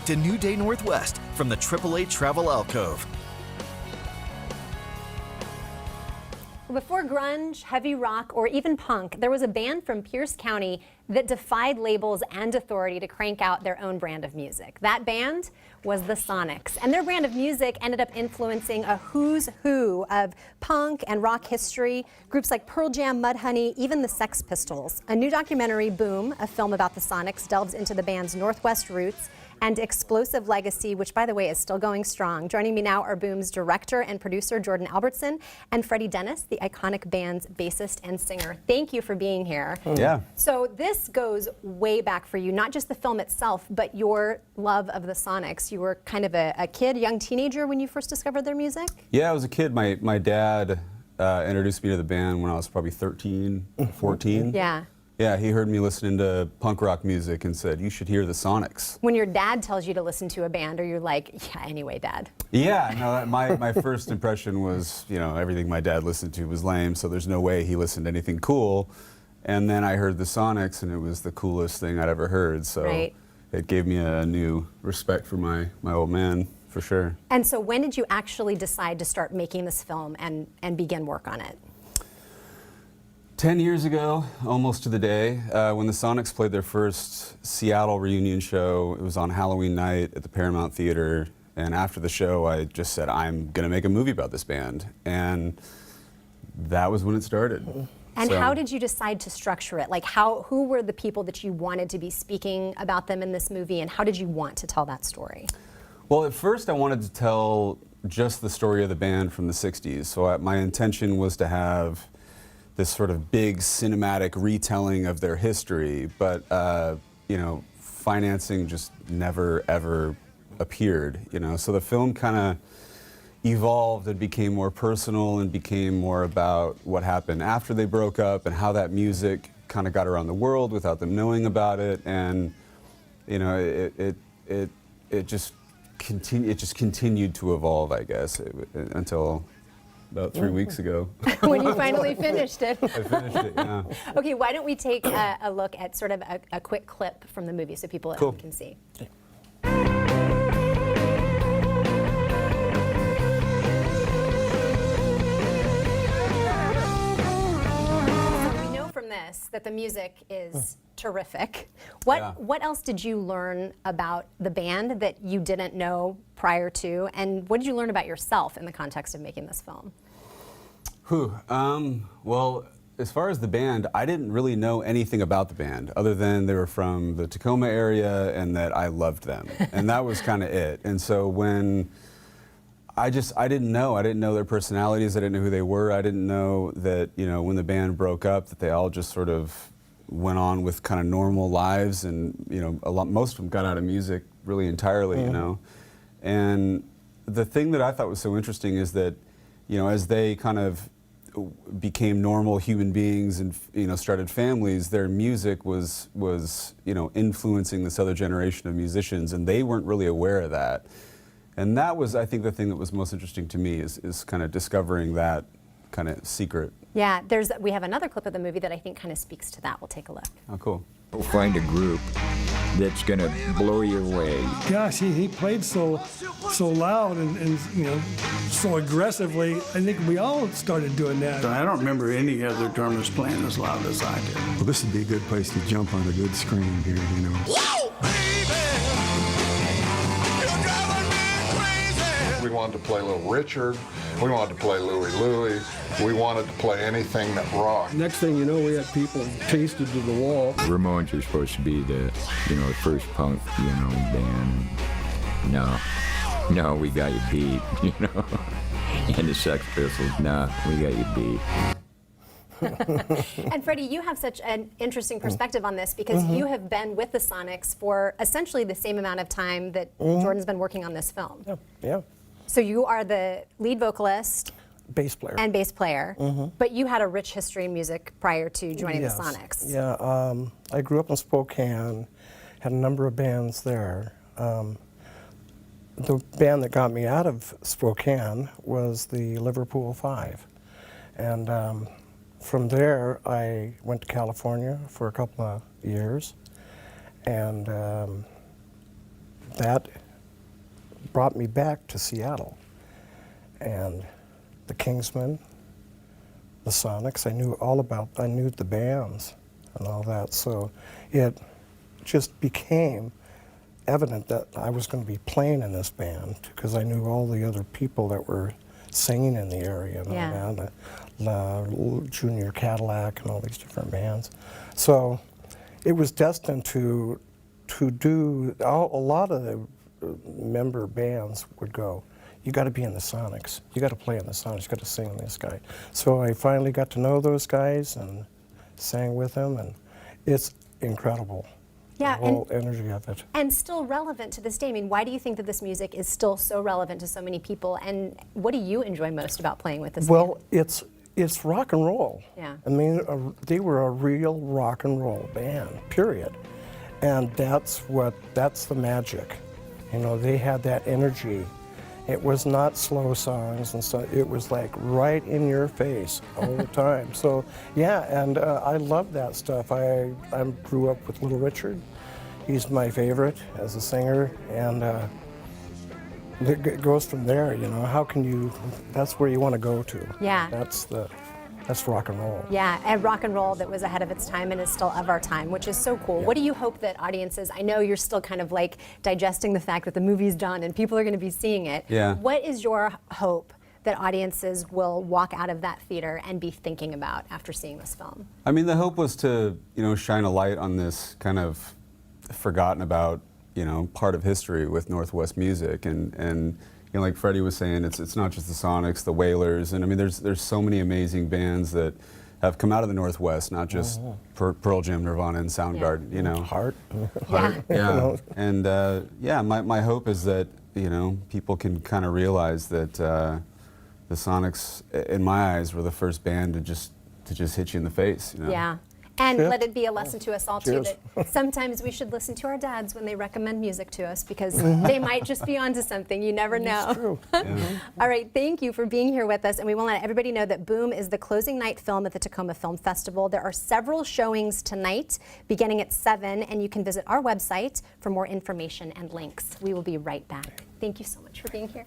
back to New Day Northwest from the AAA Travel Alcove. Before grunge, heavy rock, or even punk, there was a band from Pierce County that defied labels and authority to crank out their own brand of music. That band was the Sonics, and their brand of music ended up influencing a who's who of punk and rock history, groups like Pearl Jam, Mudhoney, even the Sex Pistols. A new documentary, Boom, a film about the Sonics, delves into the band's Northwest roots and explosive legacy, which, by the way, is still going strong. Joining me now are Boom's director and producer, Jordan Albertson, and Freddie Dennis, the iconic band's bassist and singer. Thank you for being here. Yeah. So this goes way back for you, not just the film itself, but your love of the Sonics. You were kind of a kid, young teenager when you first discovered their music? Yeah, I was a kid. My dad introduced me to the band when I was probably 13, 14. Yeah. Yeah, he heard me listening to punk rock music and said, you should hear the Sonics. When your dad tells you to listen to a band, or you're like, yeah, anyway, Dad? Yeah, no, my first impression was, you know, everything my dad listened to was lame, so there's no way he listened to anything cool. And then I heard the Sonics, and it was the coolest thing I'd ever heard. So it gave me a new respect for my old man, for sure. And so when did you actually decide to start making this film and begin work on it? 10 years ago, almost to the day, when the Sonics played their first Seattle reunion show. It was on Halloween night at the Paramount Theater, and after the show I just said, I'm going to make a movie about this band, and that was when it started. And so, how did you decide to structure it? Like, who were the people that you wanted to be speaking about them in this movie, and how did you want to tell that story? Well, at first I wanted to tell just the story of the band from the 60s, so my intention was to have this sort of big cinematic retelling of their history, but you know, financing just never ever appeared, you know. So the film kind of evolved and became more personal and became more about what happened after they broke up and how that music kind of got around the world without them knowing about it, and you know, it just continued to evolve, I guess, until about 3 weeks ago. When you finally finished it. I finished it, yeah. Okay, why don't we take a look at sort of a quick clip from the movie so people at home can see. We know from this that the music is terrific. What else did you learn about the band that you didn't know prior to, and what did you learn about yourself in the context of making this film? Well, as far as the band, I didn't really know anything about the band other than they were from the Tacoma area and that I loved them, and that was kind of it. And so when I didn't know their personalities, I didn't know who they were, I didn't know that, you know, when the band broke up that they all just sort of went on with kind of normal lives, and you know, most of them got out of music really entirely, you know. And the thing that I thought was so interesting is that, you know, as they kind of became normal human beings and, you know, started families, their music was you know, influencing this other generation of musicians, and they weren't really aware of that. And that was, I think, the thing that was most interesting to me is kind of discovering that kind of secret. Yeah, we have another clip of the movie that I think kind of speaks to that. We'll take a look. Oh, cool. We'll find a group that's going to blow you away. Gosh, he played so loud and you know, so aggressively. I think we all started doing that. I don't remember any other drummers playing as loud as I did. Well, this would be a good place to jump on a good scream here, you know. Whoa, baby, you're driving me crazy. We wanted to play Little Richard. We wanted to play Louie Louie. We wanted to play anything that rocked. Next thing you know, we had people pasted to the wall. Ramones are supposed to be the, you know, the first punk, you know, band. No, we got you beat, you know. And the Sex Pistols, no, we got you beat. And Freddie, you have such an interesting perspective on this because you have been with the Sonics for essentially the same amount of time that Jordan's been working on this film. Yeah. So you are the lead vocalist, bass player, and bass player, but you had a rich history in music prior to joining the Sonics. Yeah, I grew up in Spokane, had a number of bands there. The band that got me out of Spokane was the Liverpool Five, and from there I went to California for a couple of years, and that brought me back to Seattle. And the Kingsmen, the Sonics, I knew the bands and all that. So it just became evident that I was going to be playing in this band because I knew all the other people that were singing in the area and all that, Junior Cadillac and all these different bands. So it was destined to do, a lot of the member bands would go, you got to be in the Sonics, you got to play in the Sonics, you got to sing in this guy. So I finally got to know those guys and sang with them, and it's incredible. Yeah, the whole energy of it. And still relevant to this day. I mean, why do you think that this music is still so relevant to so many people? And what do you enjoy most about playing with this Well, band? it's rock and roll. Yeah. I mean, they were a real rock and roll band, period. And that's the magic. You know, they had that energy. It was not slow songs and stuff. It was like right in your face all the time. So yeah, and I love that stuff. I grew up with Little Richard. He's my favorite as a singer, and it goes from there. You know, how can you? That's where you want to go to. Yeah. That's rock and roll. Yeah, and rock and roll that was ahead of its time and is still of our time, which is so cool. Yeah. What do you hope that audiences, I know you're still kind of like digesting the fact that the movie's done and people are going to be seeing it. Yeah. What is your hope that audiences will walk out of that theater and be thinking about after seeing this film? I mean, the hope was to, shine a light on this kind of forgotten about, part of history with Northwest music, and like Freddie was saying, it's not just the Sonics, the Wailers, and I mean, there's so many amazing bands that have come out of the Northwest, not just Pearl Jam, Nirvana, and Soundgarden. Heart. Yeah. And my hope is that people can kind of realize that the Sonics, in my eyes, were the first band to just hit you in the face. Yeah. And Yeah. let it be a lesson to us all, too, Cheers. that sometimes we should listen to our dads when they recommend music to us because they might just be onto something. You never know. It's true. All right, thank you for being here with us. And we want to let everybody know that Boom is the closing night film at the Tacoma Film Festival. There are several showings tonight beginning at 7, and you can visit our website for more information and links. We will be right back. Thank you so much for being here.